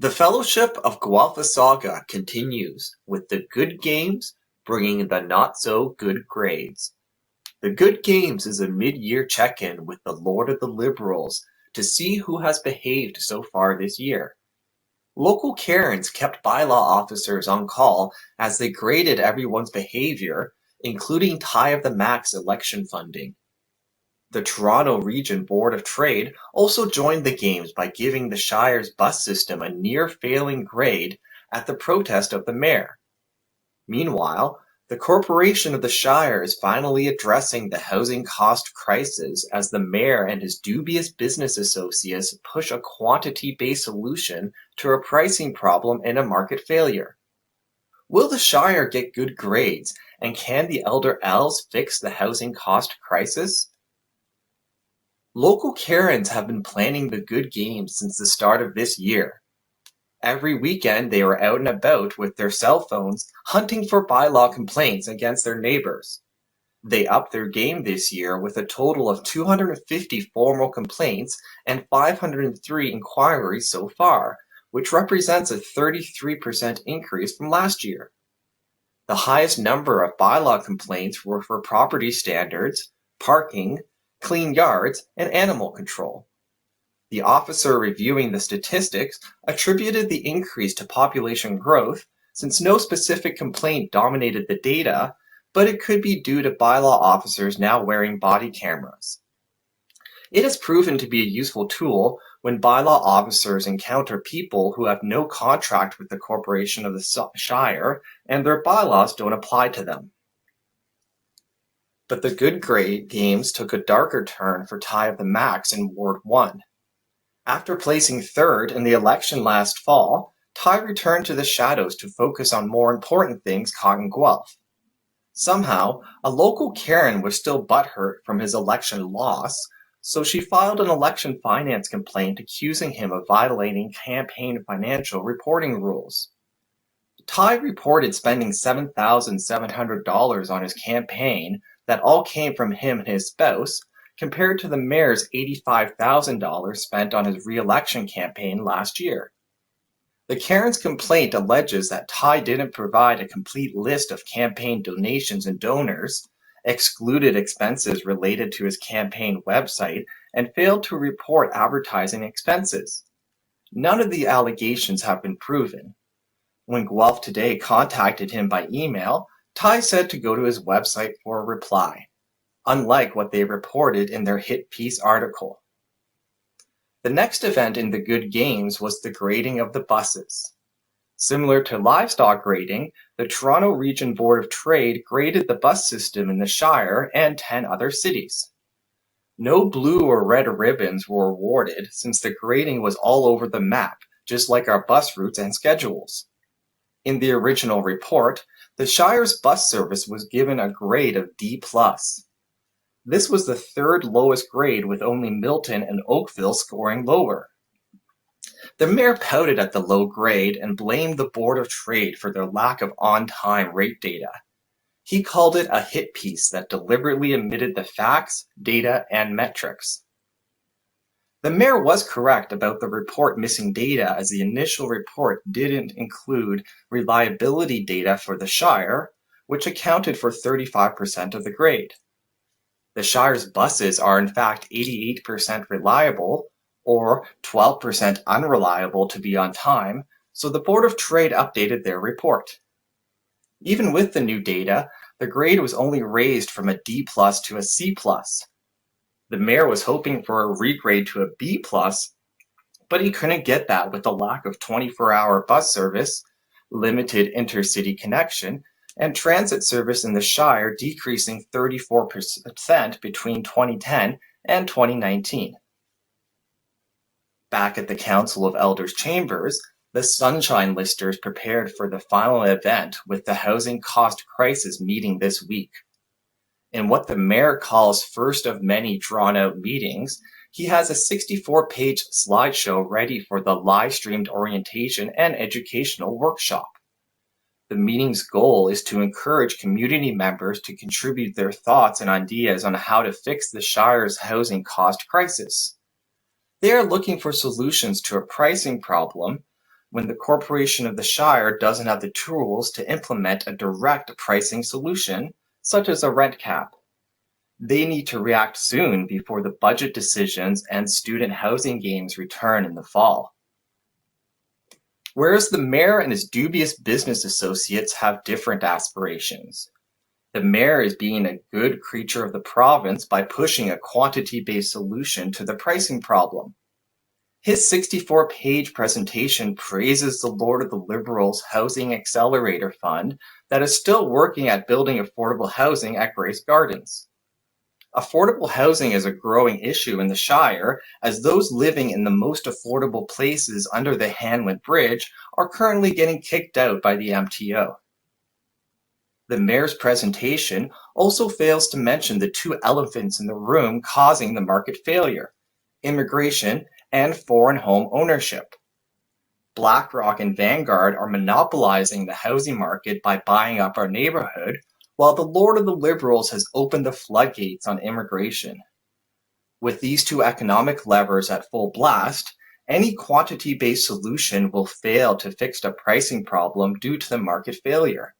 The Fellowship of Guelphissauga continues, with the good games bringing the not-so-good grades. The good games is a mid-year check-in with the Lord of the Liberals to see who has behaved so far this year. Local Karens kept ByLaw officers on call as they graded everyone's behaviour, including tie of the max election funding. The Toronto Region Board of Trade also joined the games by giving the Shire's bus system a near-failing grade at the protest of the mayor. Meanwhile, the Corporation of the Shire is finally addressing the housing cost crisis as the mayor and his Dubious Business Associates push a quantity-based solution to a pricing problem and a market failure. Will the Shire get good grades, and can the Elder Elves fix the housing cost crisis? Local Karens have been planning the good games since the start of this year. Every weekend they were out and about with their cell phones hunting for ByLaw complaints against their neighbors. They upped their game this year with a total of 250 formal complaints and 503 inquiries so far, which represents a 33% increase from last year. The highest number of ByLaw complaints were for property standards, parking, clean yards, and animal control. The officer reviewing the statistics attributed the increase to population growth, since no specific complaint dominated the data, but it could be due to ByLaw officers now wearing body cameras. It has proven to be a useful tool when ByLaw officers encounter people who have no contract with the Corporation of the Shire and their bylaws don't apply to them. But the good grade games took a darker turn for Tie of the Max in Ward 1. After placing third in the election last fall, Tie returned to the shadows to focus on more important things caught in Guelph. Somehow, a local Karen was still butthurt from his election loss, so she filed an election finance complaint accusing him of violating campaign financial reporting rules. Tie reported spending $7,700 on his campaign that all came from him and his spouse, compared to the mayor's $85,000 spent on his re-election campaign last year. The Karen's complaint alleges that Tie didn't provide a complete list of campaign donations and donors, excluded expenses related to his campaign website, and failed to report advertising expenses. None of the allegations have been proven. When Guelph Today contacted him by email, Tie said to go to his website for a reply, unlike what they reported in their hit piece article. The next event in the good games was the grading of the buses. Similar to livestock grading, the Toronto Region Board of Trade graded the bus system in the Shire and 10 other cities. No blue or red ribbons were awarded since the grading was all over the map, just like our bus routes and schedules. In the original report, the Shire's bus service was given a grade of D+. This was the third lowest grade, with only Milton and Oakville scoring lower. The mayor pouted at the low grade and blamed the Board of Trade for their lack of on-time rate data. He called it a hit piece that deliberately omitted the facts, data, and metrics. The mayor was correct about the report missing data, as the initial report didn't include reliability data for the Shire, which accounted for 35% of the grade. The Shire's buses are in fact 88% reliable, or 12% unreliable to be on time, so the Board of Trade updated their report. Even with the new data, the grade was only raised from a D+ to a C+. The mayor was hoping for a regrade to a B+, but he couldn't get that with the lack of 24-hour bus service, limited intercity connection, and transit service in the Shire decreasing 34% between 2010 and 2019. Back at the Council of Elders Chambers, the Sunshine Listers prepared for the final event with the housing cost crisis meeting this week. In what the mayor calls first of many drawn-out meetings, he has a 64-page slideshow ready for the live-streamed orientation and educational workshop. The meeting's goal is to encourage community members to contribute their thoughts and ideas on how to fix the Shire's housing cost crisis. They are looking for solutions to a pricing problem, when the corporation of the Shire doesn't have the tools to implement a direct pricing solution, such as a rent cap. They need to react soon before the budget decisions and student housing games return in the fall. Whereas the mayor and his dubious business associates have different aspirations. The mayor is being a good creature of the province by pushing a quantity-based solution to the pricing problem. His 64-page presentation praises the Lord of the Liberals Housing Accelerator Fund that is still working at building affordable housing at Grace Gardens. Affordable housing is a growing issue in the Shire, as those living in the most affordable places under the Hanwent Bridge are currently getting kicked out by the MTO. The mayor's presentation also fails to mention the two elephants in the room causing the market failure: immigration and foreign home ownership. BlackRock and Vanguard are monopolizing the housing market by buying up our neighborhood, while the Lord of the Liberals has opened the floodgates on immigration. With these two economic levers at full blast, any quantity-based solution will fail to fix the pricing problem due to the market failure.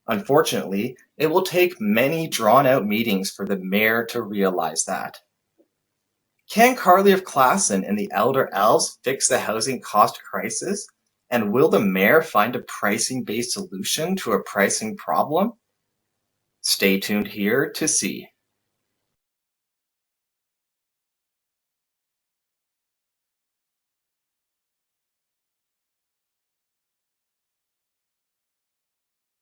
Unfortunately, it will take many drawn-out meetings for the mayor to realize that. Can Carly of Classen and the Elder Elves fix the housing cost crisis? And will the mayor find a pricing-based solution to a pricing problem? Stay tuned here to see.